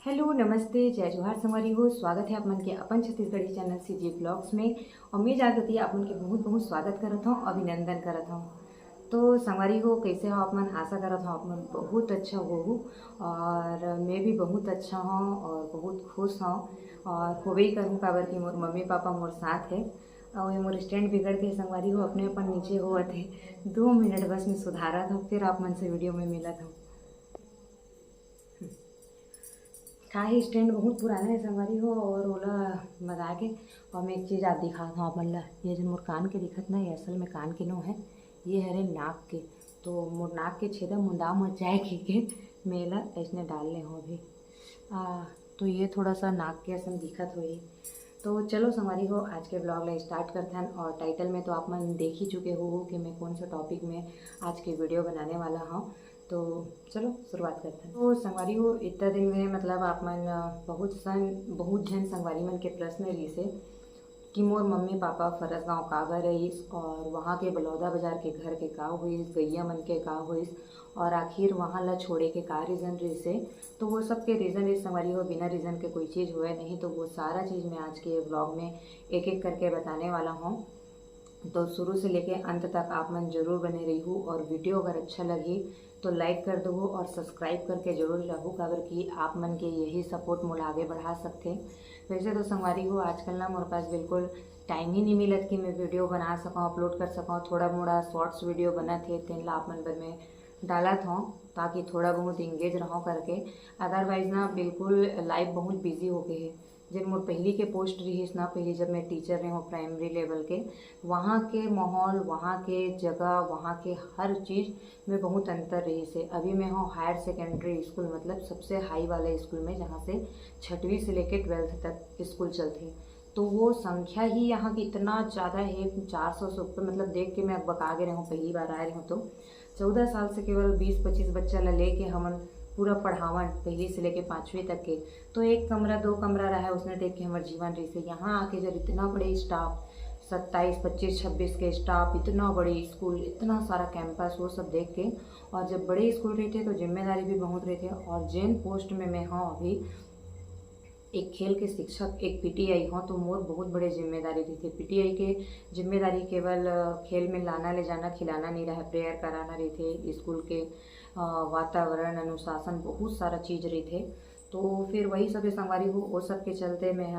Hello नमस्ते जय जोहार संगवारी हो। स्वागत है आप मन के अपन छत्तीसगढ़ी चैनल सीजी ब्लॉग्स में। और मैं जागृति आप मन के बहुत बहुत स्वागत करत हूँ, अभिनंदन करत हूँ। तो संगवारी हो कैसे हो आप मन? आशा करत हूँ आप मन बहुत अच्छा हो। और मैं भी बहुत अच्छा हूँ और बहुत खुश हूँ और होबे ही करूँ काबर कि मोर मम्मी पापा मोर साथ है। और ये मोर स्टैंड बिगड़ के संगवारी हो अपने अपन नीचे होवत है। 2 मिनट बस मैं सुधारत हूँ, फिर आप मन से वीडियो में मिलत हूँ। का ही स्टैंड बहुत पुराना है संगवारी हो और ओला मंगा के। और मैं एक चीज़ आप दिखाता हूँ अपन ला। ये जो मोर कान के दिखत ना, ये असल में कान के नो है। ये हरे नाक के। तो मोर नाक के छेदा मुंदा मत जाए के मेला ऐसने डालने हो अभी। तो ये थोड़ा सा नाक के असम दिखत हुई। तो चलो संगवारी हो आज के ब्लॉग ला स्टार्ट करते हैं। और टाइटल में तो आप मन देख ही चुके हो कि मैं कौन सा टॉपिक में आज की वीडियो बनाने वाला हूँ। तो चलो शुरुआत करते हैं। तो संगवारी हो इतना दिन में मतलब आप मन बहुत जन संगवारी मन के प्रश्न रही से कि मोर मम्मी पापा फरस गाँव काबर रहीस और वहाँ के बलौदा बाजार के घर के का होइस, गैया मन के का होइस और आखिर वहाँ ला छोड़े के का रीज़न रही से। तो वो सब के रीज़न इस संगवारी हो, बिना रीज़न के कोई चीज़ हुए नहीं। तो वो सारा चीज़ मैं आज के ब्लॉग में एक एक करके बताने वाला हूँ। तो शुरू से लेके अंत तक आप मन जरूर बने रही हो। और वीडियो अगर अच्छा लगी तो लाइक कर दो और सब्सक्राइब करके जरूर रहो काबर कि आप मन के यही सपोर्ट मोला आगे बढ़ा सकते। वैसे तो संगवारी हो आजकल ना मोरे पास बिल्कुल टाइम ही नहीं मिलत कि मैं वीडियो बना सकूँ, अपलोड कर सकूँ। थोड़ा मोड़ा शॉर्ट्स वीडियो बना थे तेन ला आप मन बर में डालत हूँ ताकि थोड़ा बहुत इंगेज रहो करके। अदरवाइज ना बिल्कुल लाइफ बहुत बिजी हो गई है। जब मोर पहली के पोस्ट रही ना, पहले जब मैं टीचर रही हूँ प्राइमरी लेवल के, वहाँ के माहौल, वहाँ के जगह, वहाँ के हर चीज़ में बहुत अंतर रही से। अभी मैं हूँ हायर सेकेंडरी स्कूल, मतलब सबसे हाई वाले स्कूल में जहाँ से 6वीं से लेकर 12th तक स्कूल चलते। तो वो संख्या ही यहाँ की इतना ज़्यादा है, 400 से ऊपर। मतलब देख के मैं बका गए रही हूँ, पहली बार आ रही हूँ। तो 14 साल से केवल 20-25 बच्चा ला लेके हमन पूरा पढ़ावन पहली से लेके 5वीं तक के। तो एक कमरा 2 कमरा रहा है उसने देख के हमारे जीवन रही से। यहाँ आके जब इतना बड़े स्टाफ, 27 25 26 के स्टाफ, इतना बड़े स्कूल, इतना सारा कैंपस, वो सब देख के। और जब बड़े स्कूल रही थे तो जिम्मेदारी भी बहुत रही थी। और जिन पोस्ट में मैं हूँ अभी, एक खेल के शिक्षक, एक पीटीआई हूँ, तो मोर बहुत बड़े जिम्मेदारी रही थी। पीटीआई के जिम्मेदारी केवल खेल में लाना ले जाना, खिलाना नहीं रहा, प्रेयर कराना रही थे। स्कूल के वातावरण, अनुशासन, बहुत सारा चीज़ रही थे। तो फिर वही सब संगवारी हो, वो सब के चलते मैं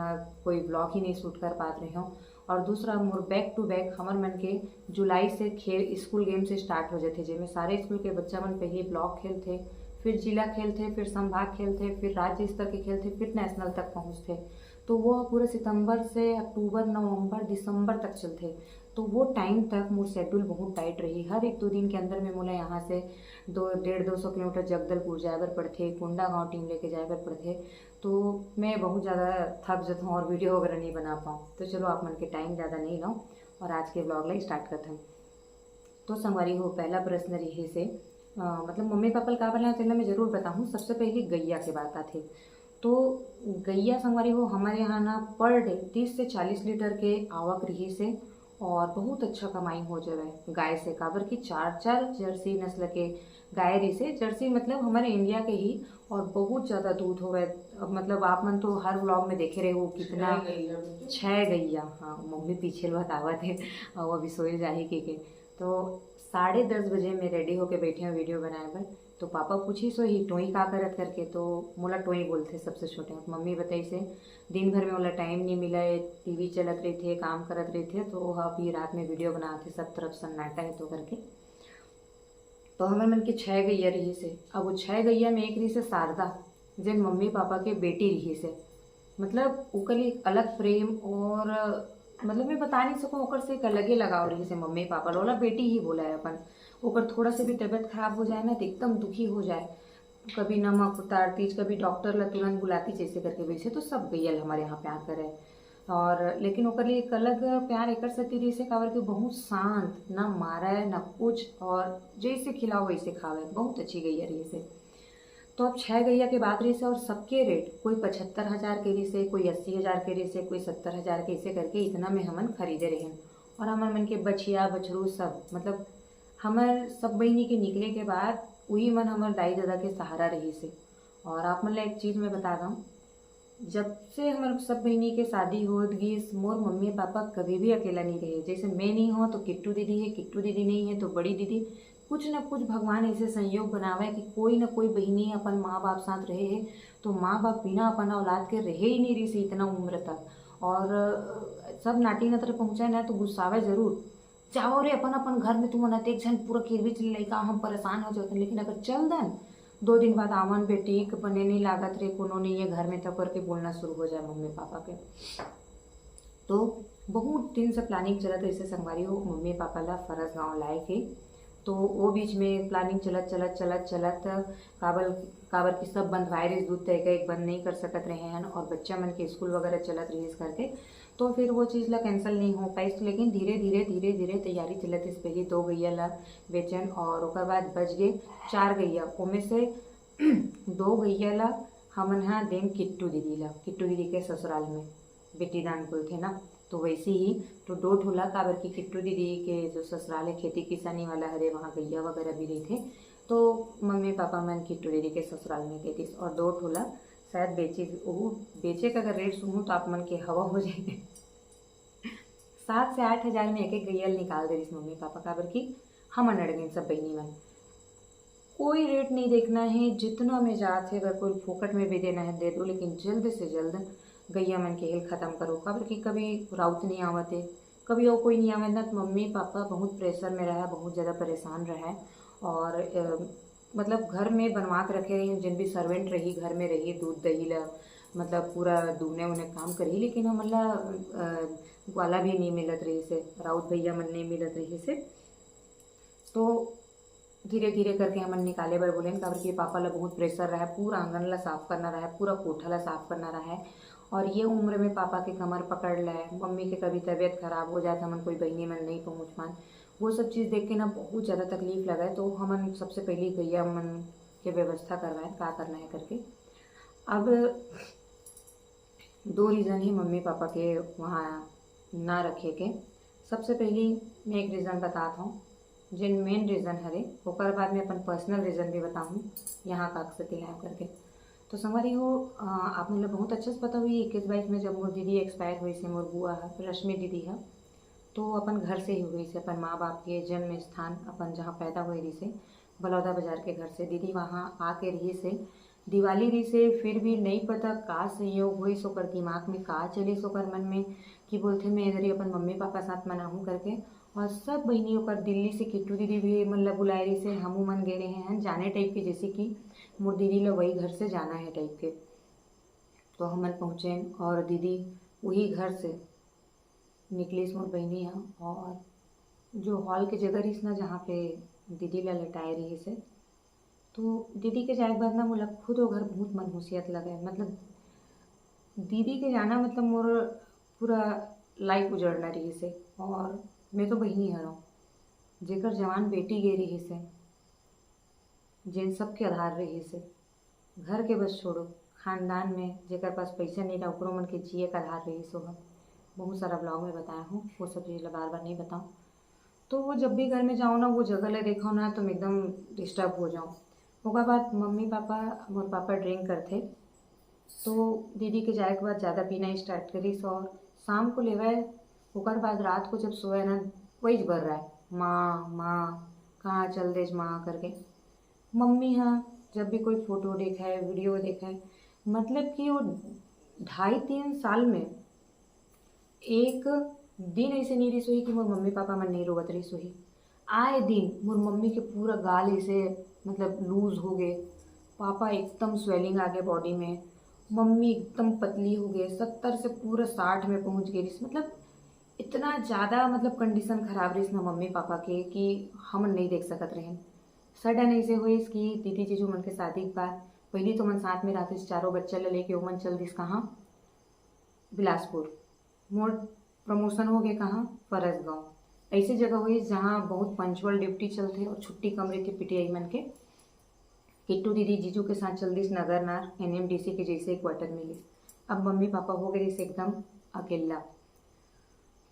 कोई ब्लॉग ही नहीं शूट कर पा रही हूँ। और दूसरा मोर बैक टू बैक हमार मन के जुलाई से खेल स्कूल गेम से स्टार्ट हो जाते, जिसमें सारे स्कूल के बच्चा मन पहले ब्लॉक खेल थे, फिर जिला खेल थे, फिर संभाग खेल थे, फिर राज्य स्तर के खेल थे, फिर नेशनल तक पहुँचते। तो वो पूरे सितंबर से अक्टूबर नवंबर दिसंबर तक चलते। तो वो टाइम तक मोर शेड्यूल बहुत टाइट रही। हर 1-2 दिन के अंदर में मोला यहाँ से 200-150 किलोमीटर जगदलपुर जाए बर पड़ते, कोंडा गाँव टीम लेके जाए बर पड़ते। तो मैं बहुत ज़्यादा थक जाता हूँ और वीडियो वगैरह नहीं बना पाऊँ। तो चलो आप मन के टाइम ज़्यादा नहीं लो और आज के ब्लॉग ला स्टार्ट करते हैं। तो संगवारी हो पहला प्रश्न रही से मतलब मम्मी पापा का बोला तेना मैं ज़रूर बताऊँ। सबसे पहले गैया के बात आती। तो गैया संगवारी हो हमारे यहाँ ना पर डे 30 से 40 लीटर के आवक रही से। और बहुत अच्छा कमाई हो जाए गाय से, काबर की 4-4 जर्सी नस्ल के गाय रही से। जर्सी मतलब हमारे इंडिया के ही। और बहुत ज़्यादा दूध हो गए। मतलब आप मन तो हर व्लॉग में देखे रहे हो कितना, 6 गैया। हाँ मम्मी पीछे बतावत है और अभी सोए जाही के। तो 10:30 बजे मैं रेडी होके बैठे हूँ वीडियो बनाए पर। तो पापा पूछी सो ही टोई का करत करके, तो मोला टोई बोलते सबसे छोटे। मम्मी बताई से दिन भर में मोला टाइम नहीं मिला है, टीवी चलत रही थे, काम करत रहे थे। तो अभी रात में वीडियो बनाते, सब तरफ सन्नाटा है तो करके। तो हमारे मन के 6 गैया रही से। अब वो 6 गैया में एक रही से शारदा, जिन मम्मी पापा के बेटी रही से। मतलब ओकर लिए एक अलग प्रेम और मतलब मैं बता नहीं सकूँ, ओकर से एक अलगे लगाव रही से मम्मी पापा लोला। बेटी ही बोला है अपन। ओकर थोड़ा से भी तबीयत खराब हो जाए ना तो एकदम दुखी हो जाए, कभी नमक उतारती, कभी डॉक्टर ला तुरंत बुलाती, जैसे करके। वैसे तो सब गैयल हमारे यहाँ प्यार करे। और लेकिन ओकर लिए एक अलग प्यार एकर सती रही से, काबर के बहुत शांत, ना मारे ना कुछ, और जैसे खिलाओ वैसे खावे। बहुत अच्छी गैया रही से। तो अब 6 गैया के बात रही से। और सबके रेट कोई 75,000 के रही से, कोई 80,000 के रही से, कोई 70,000 के, ऐसे करके इतना में हमन खरीदे रहे। और हमार मन के बछिया बछरू सब, मतलब हमार सब बहनी के निकले के बाद वही मन हमार दाई दादा के सहारा रही से। और आप मतलब एक चीज़ मैं बता दूँ, जब से हमारे सब बहनी के शादी हो गई, मोर मम्मी पापा कभी भी अकेला नहीं रहे। जैसे मैं नहीं हो तो किट्टू दीदी है, किट्टू दीदी नहीं है तो बड़ी दीदी, कुछ ना कुछ भगवान ऐसे संयोग बनावे कि कोई ना कोई बहनी अपन माँ बाप साथ रहे है। तो माँ बाप बिना अपन औलाद के रहे ही नहीं रही से इतना उम्र तक। और सब नाटी नतर पहुँचाए ना तो गुस्सावे जरूर, जाओ रे अपन अपन घर में, तुम एक झन पूरा किरवी चल लइका हम परेशान हो जाते। लेकिन अगर चल दन 2 दिन बाद आवन बेटी बने नहीं लागत रे कोनो नहीं है घर में, तब करके बोलना शुरू हो जाए मम्मी पापा के। तो बहुत दिन से प्लानिंग चलत ऐसे संगवारी हो मम्मी पापा ला फरस गाँव लाए के। तो वो बीच में प्लानिंग चलत चलत चलत चलत काबर काबर की सब बंधवाए रही, दूध तय एक बंद नहीं कर सकत रहे हैं और बच्चा मन के स्कूल वगैरह चलत रही करके। तो फिर वो चीज़ ला कैंसिल नहीं हो पाई। लेकिन धीरे धीरे धीरे धीरे तैयारी चलत इस पहले 2 गैया ला बेचन और ओकर बाद बच गए 4 गैया। उनमें से 2 गैया ला हमन यहाँ देम किट्टू दीदी ला, किट्टू दीदी के ससुराल में बेटी दान कुल थे ना, तो वैसे ही तो 2 ठोला काबर की किट्टू दीदी के जो ससुराल है खेती किसानी वाला हरे, वहाँ गैया वगैरह भी रही थे। तो मम्मी पापा मन किट्टू दीदी के ससुराल में गई थी और 2 ठोला शायद बेचे का अगर रेट सुनूँ तो आप मन के हवा हो जाएंगे। 7 से 8 हज़ार में एक गैयल निकाल दे रही मम्मी पापा, काबर की हम अड़ गए सब बहनी मन। कोई रेट नहीं देखना है, जितना में जात है, अगर कोई फोकट में भी देना है दे दो, लेकिन जल्द से जल्द गैया मन के हेल ख़त्म करो। काबर कि कभी राउत नहीं आवते, कभी और कोई नहीं आवे ना। तो मम्मी पापा बहुत प्रेशर में रहा, बहुत ज़्यादा परेशान रहा और मतलब घर में बनवा के रखे रही, जिन भी सर्वेंट रही घर में रही, दूध दही ला मतलब पूरा दूने उन्हें काम करी। लेकिन मतलब वाला भी नहीं मिलत रही से, राउत भैया मन नहीं मिलत रही से। तो धीरे धीरे करके हमन निकाले बर बोले, काबर कि पापा ला बहुत प्रेशर रहा है, पूरा आंगन ला साफ करना रहा है, पूरा कोठा ला साफ करना रहा है। और ये उम्र में पापा के कमर पकड़ लाए, मम्मी के कभी तबीयत खराब हो जाए, हमन कोई बहनी मन नहीं पहुँच पाए। वो सब चीज़ देख के ना बहुत ज़्यादा तकलीफ लगा। तो हमन सबसे पहले गैया मन के व्यवस्था करवाए क्या करना है करके। अब 2 रीज़न ही मम्मी पापा के वहाँ ना रखे के। सबसे पहले मैं एक रीज़न बताता हूँ, जिन मेन रीज़न हरे ओकर बाद में अपन पर्सनल रीज़न भी बताऊँ यहाँ का से तिलाया करके। तो संगवारी हो आप मतलब बहुत अच्छे से पता हुई 21-22 में जब मोर दीदी एक्सपायर हुई से, मोर बुआ है रश्मि दीदी है, तो अपन घर से ही हुई से, अपन माँ बाप के जन्म स्थान अपन जहाँ पैदा हुई रही से बलौदा बाजार के घर से दीदी वहाँ आके रही से दिवाली रही से। फिर भी नहीं पता का संयोग हुई सो कर दिमाग में का चली सो कर मन में कि बोलते मैं इधर ही अपन मम्मी पापा साथ मनाऊँ करके। और सब बहनियों पर दिल्ली से किट्टू दीदी भी मतलब बुलाए रही से, हमू मन गए रहे हैं जाने टाइप के, जैसे कि मोर दीदी ला वही घर से जाना है टाइप के। तो हमन पहुँचे और दीदी वही घर से निकली मोर बहनी है और जो हॉल के जगह रही ना जहाँ पे दीदी ला लटाए रही से, तो दीदी के जाए के बाद ना मोला खुद वो घर बहुत मनहूसियत लगे। मतलब दीदी के जाना मतलब मोर पूरा लाइफ उजड़ना रही से। और मैं तो बहनी हर जेकर जवान बेटी गे रही से, जिन सबके आधार रही से, घर के बस छोड़ो खानदान में जेकर पास पैसा नहीं रहा ओकरो मन के जिए का आधार रही सो है। बहुत सारा ब्लॉग में बताया हूँ, वो सब चीज़ बार बार नहीं बताऊँ। तो वो जब भी घर में जाऊँ ना वो जगह ले देखो ना तो मैं एकदम डिस्टर्ब हो जाऊँ। उसके बाद मम्मी पापा मोर पापा ड्रिंक करते, तो दीदी के जाए के बाद ज़्यादा पीना स्टार्ट करी और शाम को लेवे। उसके बाद रात को जब सोए ना वही बर रहा है माँ माँ कहाँ चल देश माँ करके। मम्मी हाँ जब भी कोई फ़ोटो देखा है वीडियो देखा है, मतलब कि वो 2.5-3 साल में एक दिन ऐसे नहीं रही सोई कि मोर मम्मी पापा मन नहीं रोवत रही सोई। आए दिन मोर मम्मी के पूरा गाल ऐसे मतलब लूज हो गए, पापा एकदम स्वेलिंग आ गए बॉडी में, मम्मी एकदम पतली हो गए, 70 से पूरा 60 में पहुंच गई। मतलब इतना ज़्यादा मतलब कंडीशन खराब रही ना मम्मी पापा के कि हम नहीं देख सकत रहे। सडन ऐसे हुई इसकी दीदी जीजू मन के शादी के बाद पहली तो मन साथ में रहते चारों बच्चा ले लेके मन चल दिस कहाँ बिलासपुर। मोर प्रमोशन हो गए कहाँ फरस गाँव। ऐसी जगह हुई जहाँ बहुत पंचुअल ड्यूटी चलते और छुट्टी कम रही थी पीटीआई मन के। किट्टू दीदी जीजू के साथ चल दिस नगर नार एनएमडीसी के जैसे क्वार्टर मिली। अब मम्मी पापा हो गए इसे एकदम अकेला।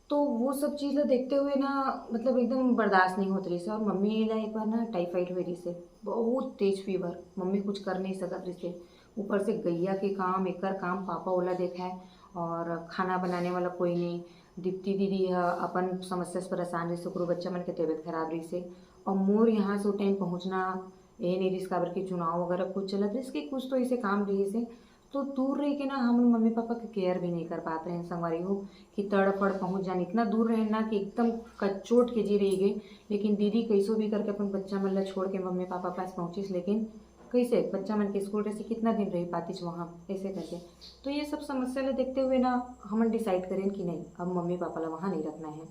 तो वो सब चीज़ देखते हुए ना मतलब एकदम बर्दाश्त नहीं होती रही से। और मम्मी ला एक बार ना टाइफाइड हुई रही से, बहुत तेज फीवर, मम्मी कुछ कर नहीं सकत रही से, ऊपर से गैया के काम एकर काम पापा ओला देखा है, और खाना बनाने वाला कोई नहीं। दीप्ति दीदी ह अपन समस्या से परेशान रही, सुकरो बच्चा मन के तबीयत खराब रही से, और मोर यहाँ से टाइम पहुँचना ये नहीं रिस काबर के चुनाव वगैरह कुछ चलत रही इसके कुछ तो ऐसे काम रही से, तो दूर रह के ना हम मम्मी पापा के केयर भी नहीं कर पाते हैं संगवारी हो, कि तड़फड़ पहुँच जाने इतना दूर रहे ना कि एकदम कचोट के जी रही गई। लेकिन दीदी कैसो भी करके अपन बच्चा मन ला छोड़ के मम्मी पापा पास पहुँचिस, लेकिन कैसे बच्चा मन के स्कूल से कितना दिन रही पातीच वहाँ ऐसे करके। तो ये सब समस्या ले देखते हुए ना हम डिसाइड करें कि नहीं अब मम्मी पापा ला वहाँ नहीं रखना है।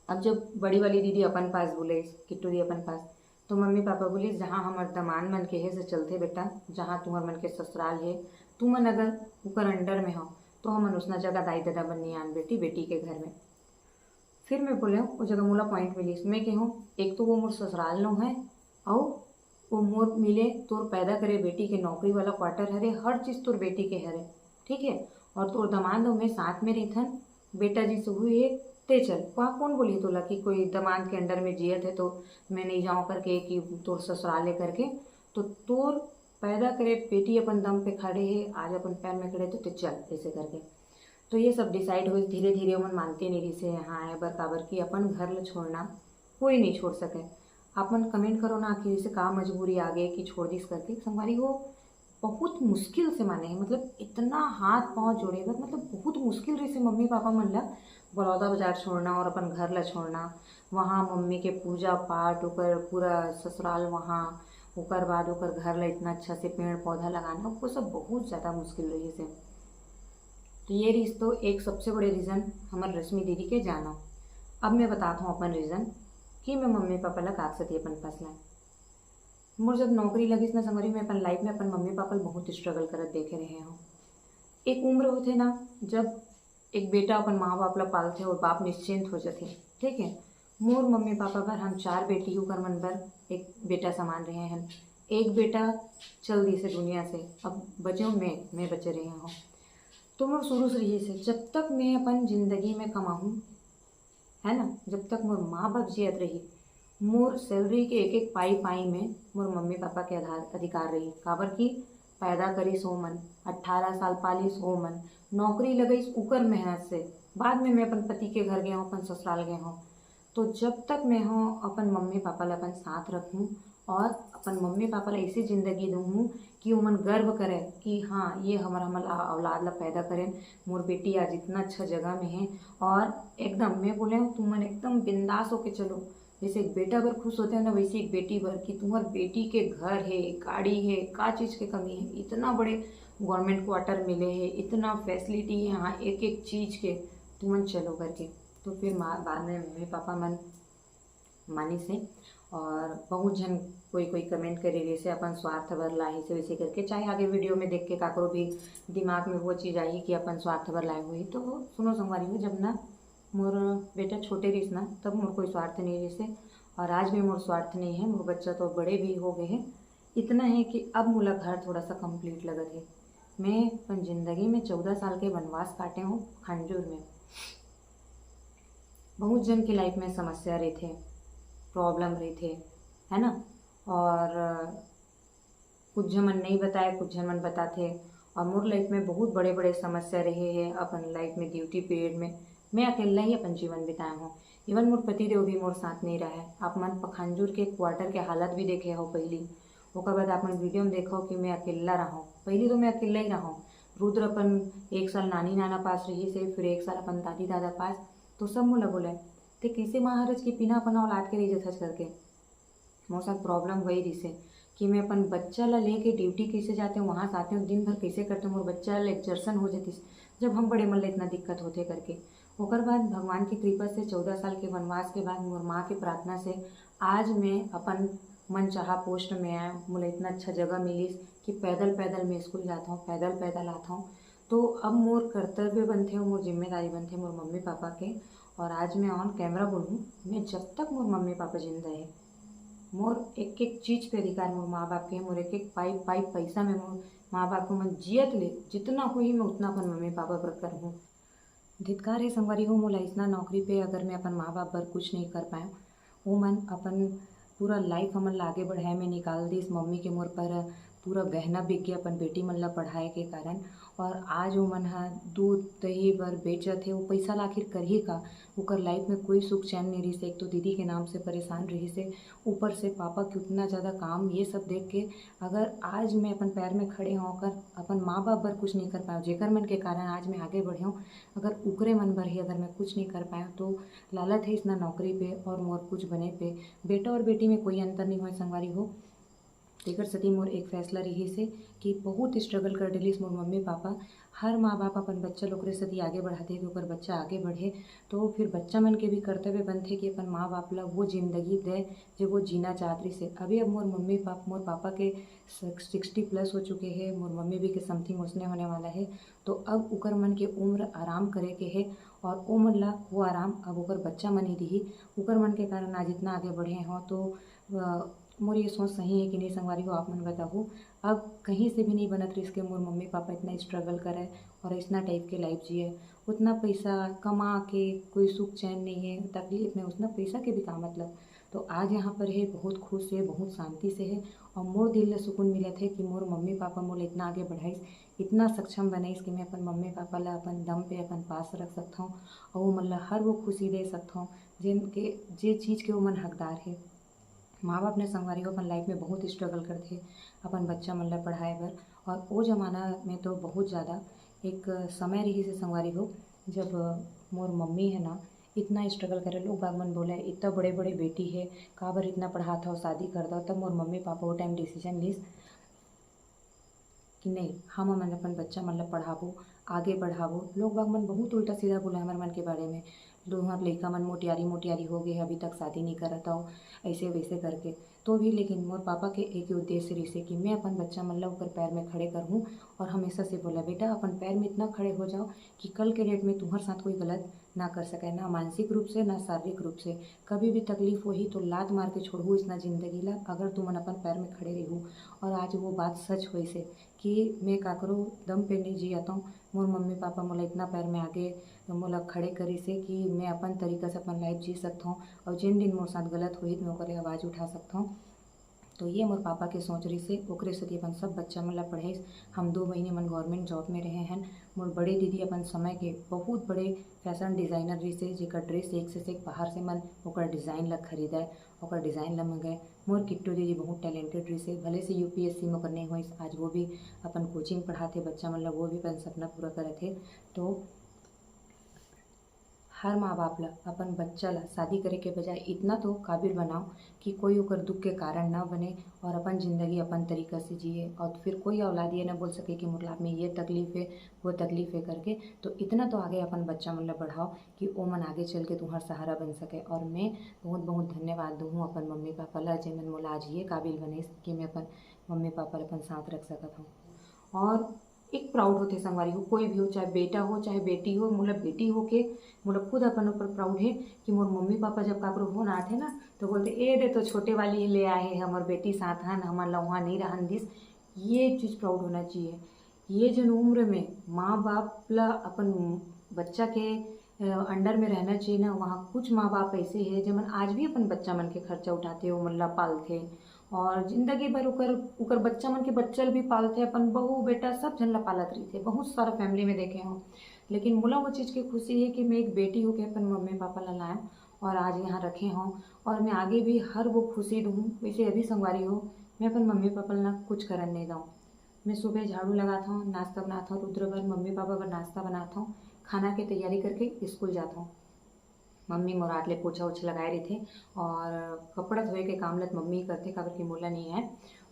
अब जब बड़ी वाली दीदी अपन पास बोले, किट्टू दी अपन पास, तो मम्मी पापा बोली जहाँ हमार दमान मन के है से चलते बेटा, जहाँ तुम्हार मन के ससुराल है तुम मन अगर ऊपर अंडर में हो तो हमन उसना जगह दाई दादा बननी आन बेटी बेटी के घर में। फिर मैं बोले वो जगह मोला पॉइंट मिली इसमें के हूँ, एक तो वो मोर ससुराल नो है, और वो मोर मिले तोर पैदा करे बेटी के नौकरी वाला क्वार्टर हरे, हर चीज़ तोर बेटी के हरे, ठीक है। और तोर दमाद दो मैं साथ में रहीथन, बेटा जी से हुई है ते चल, वहाँ कौन बोली तोला कि कोई दमाद के अंडर में जियत है तो मैं नहीं जाऊँ करके कि तोर ससुराले करके। तो तोर पैदा करे बेटी अपन दम पे खड़े है, आज अपन पैर में खड़े तो चल ऐसे करके। तो ये सब डिसाइड हुई, धीरे धीरे मन मानते नहीं रही से यहाँ आए बरकाबर कि अपन घर ल छोड़ना कोई नहीं छोड़ सके। अपन कमेंट करो ना कि जैसे का मजबूरी आ गई कि छोड़ दिस करके संगवारी हो, बहुत मुश्किल से माने हैं, मतलब इतना हाथ पाँव जोड़े मतलब बहुत मुश्किल रही से मम्मी पापा मन ला बड़ौदा बाजार छोड़ना और अपन घर ला छोड़ना, वहाँ मम्मी के पूजा पाठ ओकर पूरा ससुराल वहाँ, ओकर बाद ओकर घर ला इतना अच्छा से पेड़ पौधा लगाना, वो सब बहुत ज़्यादा मुश्किल रही से। तो ये रिश्तो एक सबसे बड़े रीज़न हमारे रश्मि दीदी के जाना। अब मैं बताता हूँ अपन रीज़न कि मैं मम्मी पापा ला कागसती अपन पास ला। मोर जब नौकरी लगी ना संगवारी में अपन लाइफ में अपन मम्मी पापा बहुत स्ट्रगल करत देखे रहे हो। एक उम्र होते ना जब एक बेटा अपन माँ बाप ला पालते और बाप निश्चिंत हो जाते, ठीक है। मोर मम्मी पापा बर हम 4 बेटी हूँ कर मन बर एक बेटा समान रहे हैं, एक बेटा चल दी से दुनिया से, अब बचे मैं बचे रहे हूँ। तो मोर शुरू से रही से जब तक मैं अपन जिंदगी में कमाऊँ है ना, जब तक मोर माँ बाप जियत रही, मोर सैलरी के एक एक पाई पाई में मोर मम्मी पापा के अधिकार रही, काबर की पैदा करी सो मन, 18 साल पाली सो मन, नौकरी लगई उकर मेहनत से, बाद में मैं अपन पति के घर गया हूँ, अपन ससुराल गया हूँ। तो जब तक मैं हूँ अपन मम्मी पापा ला अपन साथ रखूँ और अपन मम्मी पापा ला ऐसी ज़िंदगी दूँ कि वो मन गर्व करे कि हाँ ये हमारा औलाद ला पैदा करें, मोर बेटी आज इतना अच्छा जगह में है। और एकदम मैं बोले तुम मन एकदम बिंदास होके चलो, जैसे एक बेटा बर खुश होते हैं ना वैसे एक बेटी बर कि तुम्हार बेटी के घर है, गाड़ी है, का चीज़ के कमी है, इतना बड़े गवर्नमेंट क्वार्टर मिले है, इतना फैसिलिटी है यहाँ एक एक चीज़ के, तुम चलो करके। तो फिर बाद में मम्मी पापा मन मानी से, और बहुत जन कोई कमेंट करे जैसे अपन स्वार्थ भर लाए से वैसे करके, चाहे आगे वीडियो में देख के काकरो भी दिमाग में वो चीज़ आई कि अपन स्वार्थ भर लाए हुए। तो सुनो संगवारी हो, जब ना मोर बेटा छोटे रहीस ना तब मोर कोई स्वार्थ नहीं रही से, और आज भी मोर स्वार्थ नहीं है। मोर बच्चा तो बड़े भी हो गए हैं, इतना है कि अब मोला घर थोड़ा सा कंप्लीट लगत है। मैं अपन ज़िंदगी में 14 साल के वनवास काटे हूँ खंजूर में। बहुत जन की लाइफ में समस्या रही थे, प्रॉब्लम रही थे, है ना। और कुछ जन मन नहीं बताए, कुछ जन मन बताते। और मोर लाइफ में बहुत बड़े बड़े समस्या रहे हैं अपन लाइफ में। ड्यूटी पीरियड में मैं अकेला ही अपन जीवन बिताया हूँ, इवन मोर पति देव भी मोर साथ नहीं रहा है। आप मन पखांजूर के क्वार्टर के हालत भी देखे हो पहली, ओकर बाद आप मन वीडियो में देखो कि मैं अकेला रहा हूँ। पहली तो मैं अकेला ही रहा हूँ। रुद्र अपन 1 साल नानी नाना पास रही से, फिर 1 साल अपन दादी दादा पास। तो सब मोला बोले ते कैसे महाराज की पिना अपना औलाद के रही जथच करके। मोर साथ प्रॉब्लम वही रही से कि मैं अपन बच्चा ला लेके ड्यूटी कैसे जाते हूँ, वहाँ से आते हूँ, दिन भर कैसे करते हूँ, मोर बच्चा ला एक्जर्सन हो जाती जब हम बड़े मन ला इतना दिक्कत होते करके। ओकर बाद भगवान की कृपा से 14 साल के वनवास के बाद मोर माँ की प्रार्थना से आज मैं अपन मन चाहा पोस्ट में आया। मुझे इतना अच्छा जगह मिली कि पैदल पैदल मैं स्कूल जाता हूँ, पैदल पैदल आता हूँ। तो अब मोर कर्तव्य बनते हो, मोर जिम्मेदारी बनते मोर मम्मी पापा के। और आज मैं ऑन कैमरा बोलूँ, मैं जब तक मोर मम्मी पापा जिंदा है, मोर एक एक चीज़ पे अधिकार मोर माँ बाप के, मोर एक एक पाई पैसा में मोर माँ बाप को मन जियत ले जितना हुई मैं उतना अपन मम्मी पापा पर कर हूँ। धिक्कार है संगवारी हो मोला इतना नौकरी पे, अगर मैं अपन माँ बाप पर कुछ नहीं कर पाया। वो मन अपन पूरा लाइफ हमन आगे बढ़ाए में निकाल दिस, मम्मी के मोर पर पूरा गहना बिक गया अपन बेटी मन ला पढ़ाए के कारण। और आज वो मन हा दूध दही बर बेचत हे, वो पैसा ला आखिर करही का। ओकर लाइफ में कोई सुख चैन नहीं रही से, एक तो दीदी के नाम से परेशान रही से, ऊपर से पापा के उतना ज़्यादा काम, ये सब देख के अगर आज मैं अपन पैर में खड़े होकर अपन माँ बाप बर कुछ नहीं कर पाऊँ, जेकर मन के कारण आज मैं आगे बढ़े हूँ, अगर उकरे मन बर ही अगर मैं कुछ नहीं कर पाया तो लालत है इतना नौकरी पे और मोर कुछ बने पे। बेटा और बेटी में कोई अंतर नहीं हो संगवारी हो। तेकर सेती मोर एक फैसला रही से कि बहुत स्ट्रगल कर डेलिस मोर मम्मी पापा। हर माँ बाप अपन बच्चा लोग सेती आगे बढ़ाते कि ओकर बच्चा आगे बढ़े, तो फिर बच्चा मन के भी कर्तव्य बनते कि अपन माँ बाप ला वो जिंदगी दे जो वो जीना चाहत रही से। अभी अब मोर पापा के 60+ हो चुके हैं, मोर मम्मी भी के समथिंग उसने होने वाला है। तो अब ओकर मन के उम्र आराम करे के है और ओ मन ला वो आराम अब ओकर बच्चा मन ही दिही। ओकर मन के कारण आज इतना आगे बढ़े हों तो मोर ये सोच सही है कि नहीं संगवारी हो, आप मन बताओ। अब कहीं से भी नहीं बनत रही इसके मोर मम्मी पापा इतना स्ट्रगल करे और इतना टाइप के लाइफ जिए, उतना पैसा कमा के कोई सुख चैन नहीं है, तकलीफ में उतना पैसा के भी का मतलब। तो आज यहाँ पर है बहुत खुश है, बहुत शांति से है और मोर दिल ला सुकून मिलत है कि मोर मम्मी पापा मोला इतना आगे बढ़ाइस, इतना सक्षम बनाइस कि मैं अपन मम्मी पापा ला अपन दम पे अपन पास रख सकता हूँ और वो मन ला हर वो खुशी दे सकता हूँ जिनके जे चीज़ के वो मन हकदार है। माँ बाप ने संगवारी हो अपन लाइफ में बहुत स्ट्रगल करते अपन बच्चा मन ला पढ़ाए बर, और वो जमाना में तो बहुत ज़्यादा एक समय रही से संगवारी हो जब मोर मम्मी है ना इतना स्ट्रगल करे। लोग बाग मन बोले इतना बड़े बड़े बेटी है काबर इतना पढ़ाता हो, शादी कर दो। तब मोर मम्मी पापा वो टाइम डिसीजन लीस कि नहीं, हम मन अपन बच्चा मन ला पढ़ाबो, आगे बढ़ाबो। लोग बाग मन बहुत उल्टा सीधा बोला हमारे मन के बारे में, तुम्हार लइका मन मोटियारी हो गए अभी तक शादी नहीं करत हो, ऐसे वैसे करके। तो भी लेकिन मोर पापा के एक ही उद्देश्य रही से कि मैं अपन बच्चा मन ला ऊपर पैर में खड़े करूँ और हमेशा से बोला बेटा अपन पैर में इतना खड़े हो जाओ कि कल के डेट में तुम्हारे साथ कोई गलत ना कर सके, ना मानसिक रूप से ना शारीरिक रूप से। कभी भी तकलीफ होही तो लात मार के छोड़ू इतना ज़िंदगी ला, अगर तुमन अपन पैर में खड़े रहू। और आज वो बात सच हुई से कि मैं का करूँ दम पे नहीं जियाता हूँ। मोर मम्मी पापा मोला इतना पैर में आगे मोला खड़े करी से कि मैं अपन तरीका से अपन लाइफ जी सकता हूँ और जिन दिन मोर साथ गलत हुई तो मैं ओकरे आवाज़ उठा सकता हूँ। तो ये मोर पापा के सोच रही से ओकरे से अपन सब बच्चा मन ला पढ़ाइस। हम 2 महीने मन गवर्नमेंट जॉब में रहे हैं। मोर बड़े दीदी अपन समय के बहुत बड़े फैशन डिज़ाइनर रही से, जेकर ड्रेस एक से एक बाहर से मन ओकर डिज़ाइन ला खरीदाए, ओकर डिज़ाइन ला मंगाए। मोर किट्टू दीदी बहुत टैलेंटेड रही से, भले से यूपीएससी में करने होइस, आज वो भी अपन कोचिंग पढ़ाते बच्चा मन ला, वो भी अपन सपना पूरा करत थे। तो हर माँ बाप ला अपन बच्चा ला शादी करे के बजाय इतना तो काबिल बनाओ कि कोई ओकर दुख के कारण ना बने और अपन ज़िंदगी अपन तरीका से जिए और फिर कोई औलाद ये ना बोल सके कि मोर लाभ में ये तकलीफ़ है वो तकलीफ़ है करके। तो इतना तो आगे अपन बच्चा मन ला बढ़ाओ कि वो मन आगे चल के तुम्हारा सहारा बन सके। और मैं बहुत बहुत धन्यवाद दूँ अपन मम्मी पापा ला जेमन मोला आज ये काबिल बने कि मैं अपन मम्मी पापा ला अपन साथ रख सकत हूँ। और एक प्राउड होते संगवारी हो, कोई भी हो, चाहे बेटा हो चाहे बेटी हो। मोला बेटी हो के मोला खुद अपन ऊपर प्राउड है कि मोर मम्मी पापा जब काकरो फोन आते ना तो बोलते ए दे तो छोटे वाली ले आए हैं हमार बेटी साथ हन, हमार ला वहाँ नहीं रहन दिस। ये चीज़ प्राउड होना चाहिए। ये जन उम्र में माँ बाप ला अपन बच्चा के अंडर में रहना चाहिए ना। वहाँ कुछ माँ बाप ऐसे है जो मन आज भी अपन बच्चा मन के खर्चा उठाते, वो मन ला पालते और जिंदगी भर उकर बच्चा मन के बच्चल भी पालते, अपन बहू बेटा सब जन ला पालत रही थे। बहुत सारा फैमिली में देखे हों, लेकिन मोला वो चीज़ की खुशी है कि मैं एक बेटी हो के अपन मम्मी पापा ला लाएँ और आज यहाँ रखे हों और मैं आगे भी हर वो खुशी दूँ। वैसे अभी संगवारी हो मैं अपन मम्मी पापा ला कुछ करन नहीं दूँ। मैं सुबह झाड़ू लगाता हूँ, नाश्ता बनाता हूँ, रुद्र भर मम्मी पापा पर नाश्ता बनाता हूँ, खाना की तैयारी करके स्कूल जाता हूँ। मम्मी मोरात ले पोछा ओछा लगाए रही थे और कपड़ा धोए के काम लत मम्मी करते काबर की मोला नहीं है।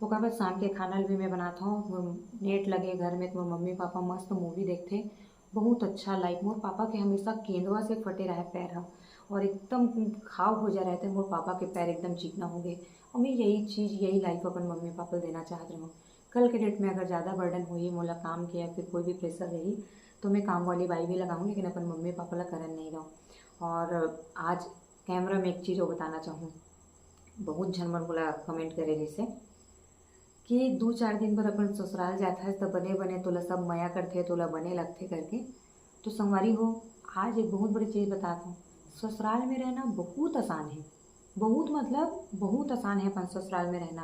वो काबर शाम के खाना भी मैं बनाता हूँ। नेट लगे घर में तो मम्मी पापा मस्त मूवी देखते, बहुत अच्छा लाइफ। मोर पापा के हमेशा केंदवा से फटे रहे पैर हा और एकदम घाव हो जा रहे थे। मोर पापा के पैर एकदम चिकना हो गए और मैं यही चीज़ यही लाइफ अपन मम्मी पापा देना चाहत रहा हूँ। कल के डेट में अगर ज़्यादा बर्डन हुई मोला काम के या फिर कोई भी प्रेशर रही तो मैं काम वाली बाई भी लगाऊँ, लेकिन अपन मम्मी पापा ला करन नहीं रहूँ। और आज कैमरा में एक चीज़ और बताना चाहूँ, बहुत झन मन बोला कमेंट करे जैसे कि 2-4 दिन बर अपन ससुराल जाता है तो बने बने तोला सब मया करते तोला बने लगते करके। तो संगवारी हो आज एक बहुत बड़ी चीज़ बताता हूँ, ससुराल में रहना बहुत आसान है। बहुत मतलब बहुत आसान है अपन ससुराल में रहना।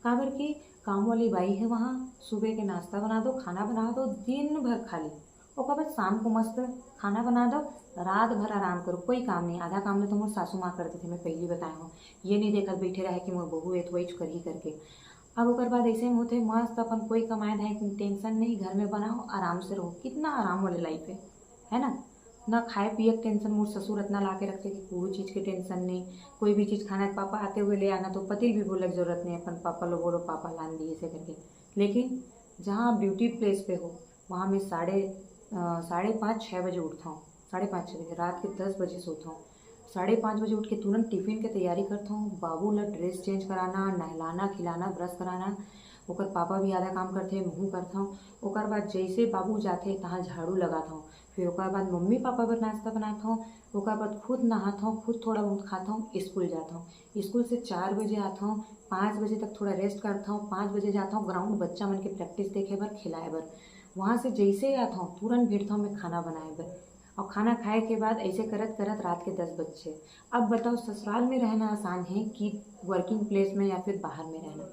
काबर की काम वाली बाई है वहाँ, सुबह के नाश्ता बना दो, खाना बना दो, दिन भर खाली। ओकर बाद शाम को मस्त खाना बना दो, रात भर आराम करो, कोई काम नहीं। आधा काम में तो मोर सासू माँ करते थे, मैं पहले बताया हूँ। ये नहीं देखत बैठे रहे कि मोर बहू है तो वही कर ही करके। अब ओकर बाद ऐसे में होते मस्त अपन कोई कमाए धाए की टेंशन नहीं, घर में बनाओ आराम से रहो। कितना आराम वाले लाइफ है ना। ना खाए पिए के टेंशन, मोर ससुर इतना ला के रखते कि कोई चीज़ की टेंशन नहीं। कोई भी चीज़ खाना है पापा आते हुए ले आना, तो पति भी बोलने की जरूरत नहीं, अपन पापा लो बोलो पापा लान दिए ऐसे करके। लेकिन जहाँ आप ड्यूटी प्लेस पे हो वहाँ मैं साढ़े पाँच छः बजे उठता हूँ। साढ़े पाँच छः बजे, रात के 10 बजे सोता हूँ। 5:30 बजे उठ के तुरंत टिफिन के तैयारी करता हूँ। बाबू ला ड्रेस चेंज कराना, नहलाना खिलाना, ब्रश कराना। ओकर पापा भी आधा काम करते हैं, महू करता हूँ। ओकर बाद जैसे बाबू जाते तहाँ झाड़ू लगाता हूँ। फिर ओकर बाद मम्मी पापा बर नाश्ता बनाता हूँ। ओकर बाद खुद नहाता हूँ, खुद थोड़ा बहुत खाता हूँ, स्कूल जाता हूँ। स्कूल से 4 बजे आता हूँ, 5 बजे तक थोड़ा रेस्ट करता हूँ। 5 बजे जाता हूँ ग्राउंड बच्चा मन के प्रैक्टिस देखे बर, खिलाए बर। वहाँ से जैसे ही आता हूँ तुरंत भिड़ता हूँ मैं खाना बनाए बर। और खाना खाए के बाद ऐसे करत करत रात के 10 बज छे। अब बताओ ससुराल में रहना आसान है कि वर्किंग प्लेस में या फिर बाहर में रहना।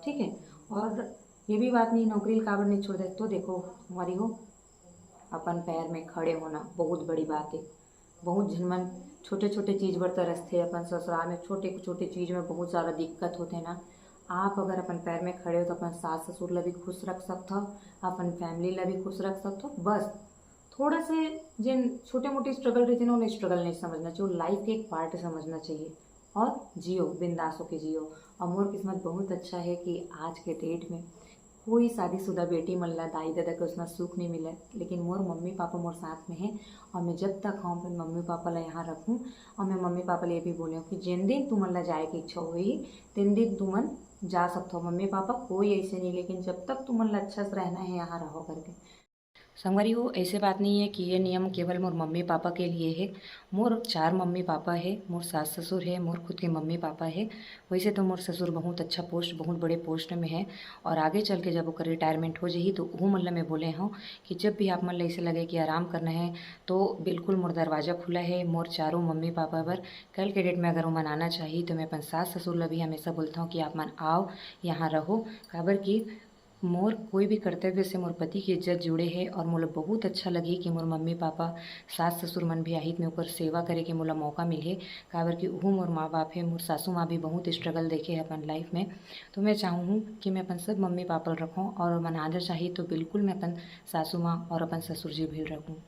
ठीक है। और ये भी बात नहीं नौकरी काबर नहीं छोड़ दे, तो देखो हमारी हो अपन पैर में खड़े होना बहुत बड़ी बात है। बहुत झनमन छोटे छोटे चीज़ बर तरसते अपन ससुराल में, छोटे छोटे चीज़ में बहुत ज़्यादा दिक्कत होते ना। आप अगर अपन पैर में खड़े हो तो अपन सास ससुर ला भी खुश रख सकते हो, अपन फैमिली ला भी खुश रख सकते हो। बस थोड़ा से जिन छोटे मोटे स्ट्रगल रहते ना, उन्हें स्ट्रगल नहीं समझना चाहिए, लाइफ के एक पार्ट समझना चाहिए। और जियो, बिंदास होके जियो। और मोर किस्मत बहुत अच्छा है कि आज के डेट में कोई शादीशुदा बेटी मन ला दाई दादा के उतना सुख नहीं मिला। लेकिन मोर मम्मी पापा मोर साथ में है, और मैं जब तक हूँ अपने मम्मी पापा ला यहाँ रखूँ। और मैं मम्मी पापा ले भी बोले कि जिन दिन तुमन ला जाए की इच्छा हुई तिन दिन तुमन जा सकते हो मम्मी पापा, कोई ऐसे नहीं। लेकिन जब तक तुमन ला अच्छा से रहना है यहाँ रहो करके। संगवारी हो ऐसे बात नहीं है कि ये नियम केवल मोर मम्मी पापा के लिए है। मोर 4 मम्मी पापा है, मोर सास ससुर है, मोर खुद के मम्मी पापा है। वैसे तो मोर ससुर बहुत अच्छा पोस्ट, बहुत बड़े पोस्ट में है। और आगे चल के जब ओकर रिटायरमेंट हो जाही तो वो मतलब मैं बोले हूँ कि जब भी आप मन ला ऐसे लगे कि आराम करना है तो बिल्कुल मोर दरवाज़ा खुला है मोर चारों मम्मी पापा बर। कल के डेट में अगर वो मन आना चाहिए तो मैं अपन सास ससुर ला भी हमेशा बोलता हूँ कि आप मन आओ यहाँ रहो। काबर की मोर कोई भी कर्तव्य से मोर पति की इज्जत जुड़े है। और मोला बहुत अच्छा लगी कि मोर मम्मी पापा सास ससुर मन भी आहित में ओकर सेवा करे के मोला मौका मिले। काबर कि वो मोर माँ बाप है, मोर सासू माँ भी बहुत स्ट्रगल देखे है अपन लाइफ में। तो मैं चाहूँ कि मैं अपन सब मम्मी पापा रखूँ, और मनाना चाहिए तो बिल्कुल मैं अपन सासू माँ और अपन ससुर जी भी रखूँ।